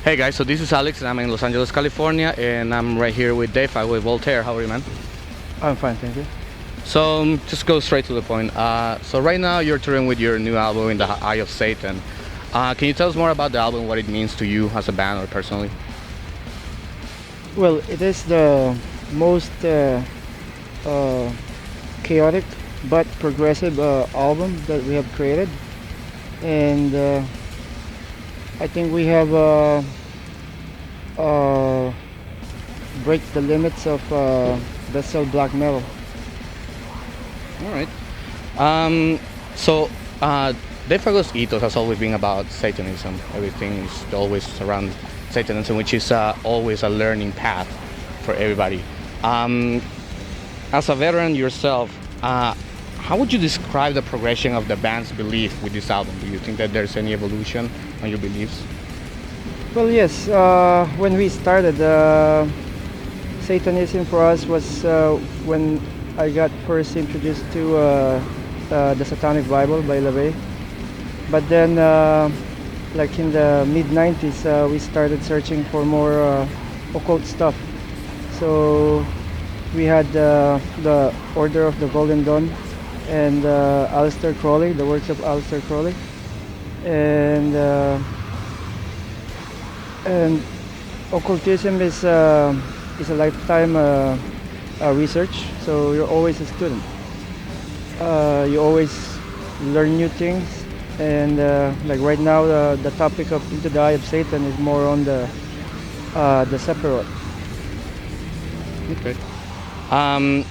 Hey guys, so this is Alex and I'm in Los Angeles, California, and I'm right here with Deiphago with Voltaire. How are you, man? I'm fine, thank you. So just go straight to the point. So right now you're touring with your new album, In the Eye of Satan. Can you tell us more about the album, what it means to you as a band or personally? Well, it is the most chaotic but progressive album that we have created, and I think we have break the limits of best-sell black metal. All right. Deiphago's ethos has always been about Satanism. Everything is always around Satanism, which is always a learning path for everybody. As a veteran yourself, how would you describe the progression of the band's belief with this album? Do you think that there's any evolution on your beliefs? Well, yes. When we started, Satanism for us was when I got first introduced to the Satanic Bible by LaVey. But then, like in the mid 90s, we started searching for more occult stuff. So we had the Order of the Golden Dawn and Aleister Crowley, the works of Aleister Crowley, and occultism is a lifetime research. So you're always a student. You always learn new things, and like right now, the topic of Into the Eye of Satan is more on the Sephiroth. Okay.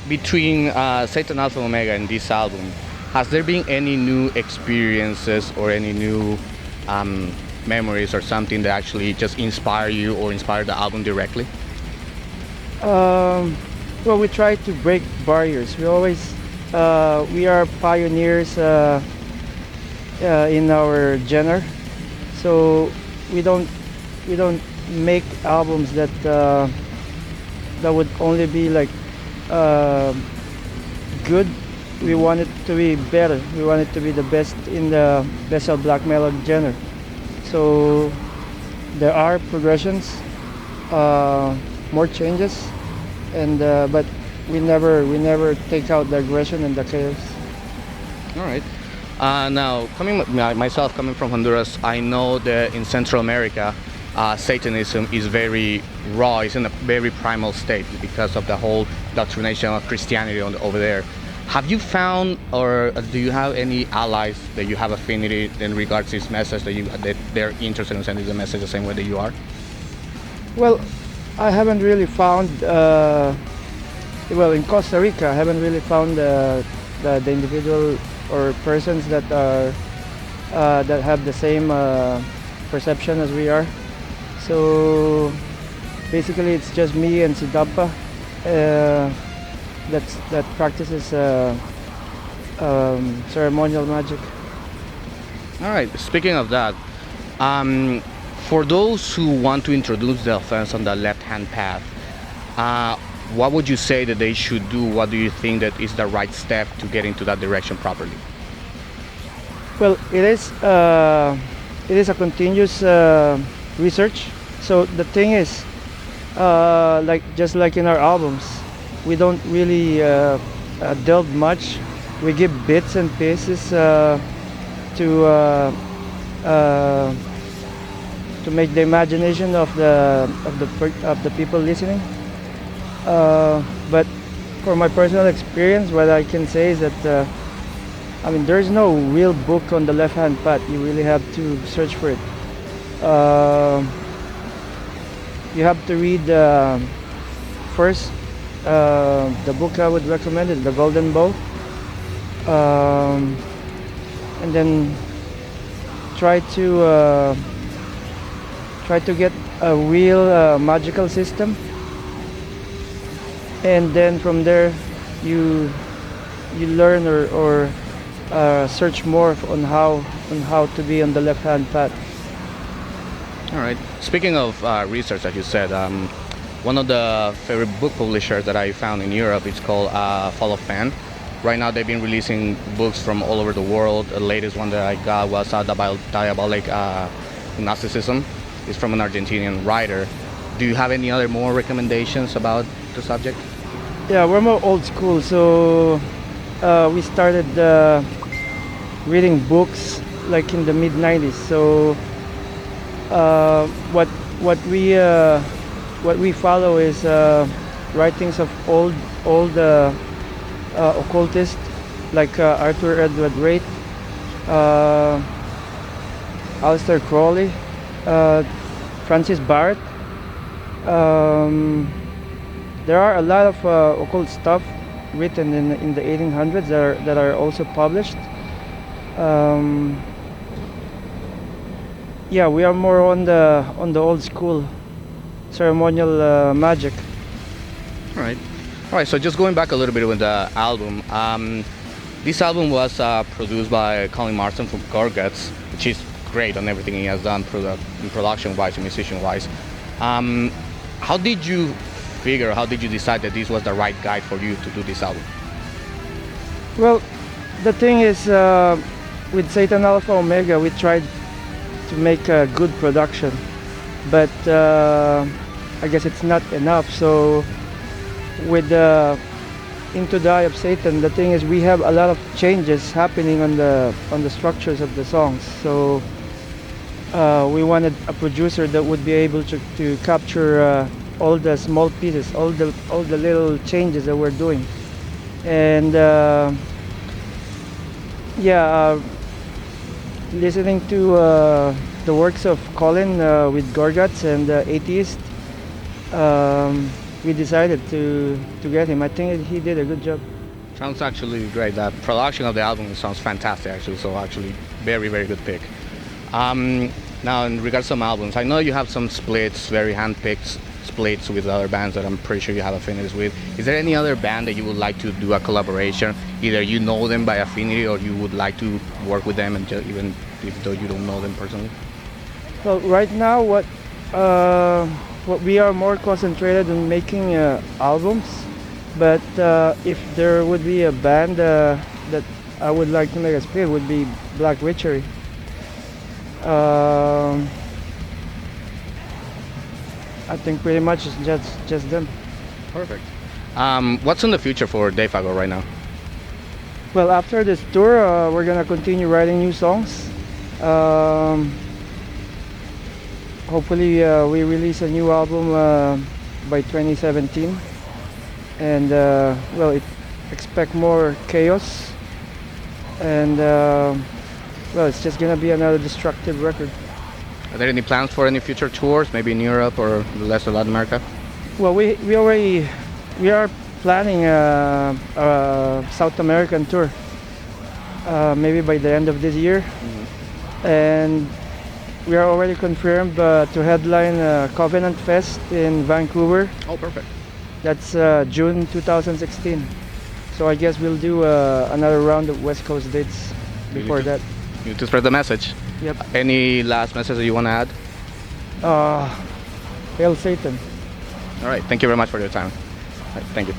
Between Satan Alpha Omega and this album, has there been any new experiences or any new memories or something that actually just inspire you or inspire the album directly? Well, we try to break barriers. We are pioneers in our genre, so we don't make albums that would only be like good. We want it to be better. We want it to be the best in the best of black metal genre. So there are progressions, more changes, and but we never take out the aggression and the chaos. All right. Now, myself coming from Honduras, I know that in Central America, Satanism is very raw. It's in a very primal state because of the whole doctrination of Christianity over there. Have you found, or do you have any allies that you have affinity in regards to this message that they're interested in sending the message the same way that you are? Well, I haven't really found. Well, in Costa Rica, I haven't really found the individual or persons that are that have the same perception as we are. So basically, it's just me and Sidapa that practices ceremonial magic. All right. Speaking of that, for those who want to introduce themselves on the left-hand path, what would you say that they should do? What do you think that is the right step to get into that direction properly? Well, it is a continuous research. So the thing is, just like in our albums, we don't really delve much. We give bits and pieces to make the imagination of the people listening. But for my personal experience, what I can say is that there's no real book on the left-hand path. You really have to search for it. You have to read first. The book I would recommend is The Golden Bow, and then try to get a real magical system, and then from there you learn or search more on how to be on the left-hand path. All right. Speaking of research, as you said, one of the favorite book publishers that I found in Europe, it's called Fall of Fan. Right now they've been releasing books from all over the world. The latest one that I got was Diabolic Gnosticism. is from an Argentinian writer. Do you have any other more recommendations about the subject? Yeah, we're more old school, so we started reading books like in the mid 90s. So what what we what we follow is writings of old occultists like Arthur Edward Wright, Aleister Crowley, Francis Barrett. There are a lot of occult stuff written in the 1800s that are also published. Yeah, we are more on the old school ceremonial magic. All right. All right, so just going back a little bit with the album. This album was produced by Colin Marston from Gorguts, which is great on everything he has done production-wise and musician-wise. How did you how did you decide that this was the right guy for you to do this album? Well, the thing is, with Satan Alpha Omega, we tried to make a good production, but I guess it's not enough. So with Into the Eye of Satan, the thing is we have a lot of changes happening on the structures of the songs. So we wanted a producer that would be able to capture all the small pieces, all the little changes that we're doing. And yeah, listening to the works of Colin with Gorguts and Atheist, we decided to get him. I think he did a good job. Sounds actually great. The production of the album sounds fantastic, actually. So actually, very, very good pick. Now, in regards to some albums, I know you have some splits, very hand-picked splits with other bands that I'm pretty sure you have affinities with. Is there any other band that you would like to do a collaboration? Either you know them by affinity, or you would like to work with them, and even if though you don't know them personally? Well, right now, what we are more concentrated on making albums, but if there would be a band that I would like to make a split, would be Black Witchery. I think pretty much it's just them. Perfect. What's in the future for Deiphago right now? Well, after this tour, we're gonna continue writing new songs. Hopefully, we release a new album by 2017, and well, expect more chaos, and well, it's just gonna be another destructive record. Are there any plans for any future tours, maybe in Europe or the rest of Latin America? Well, we are planning a South American tour, maybe by the end of this year. And we are already confirmed to headline Covenant Fest in Vancouver. Oh, perfect. That's June 2016. So I guess we'll do another round of West Coast dates before that. You need to spread the message. Yep. Any last message that you want to add? Hail Satan. All right. Thank you very much for your time. All right, thank you.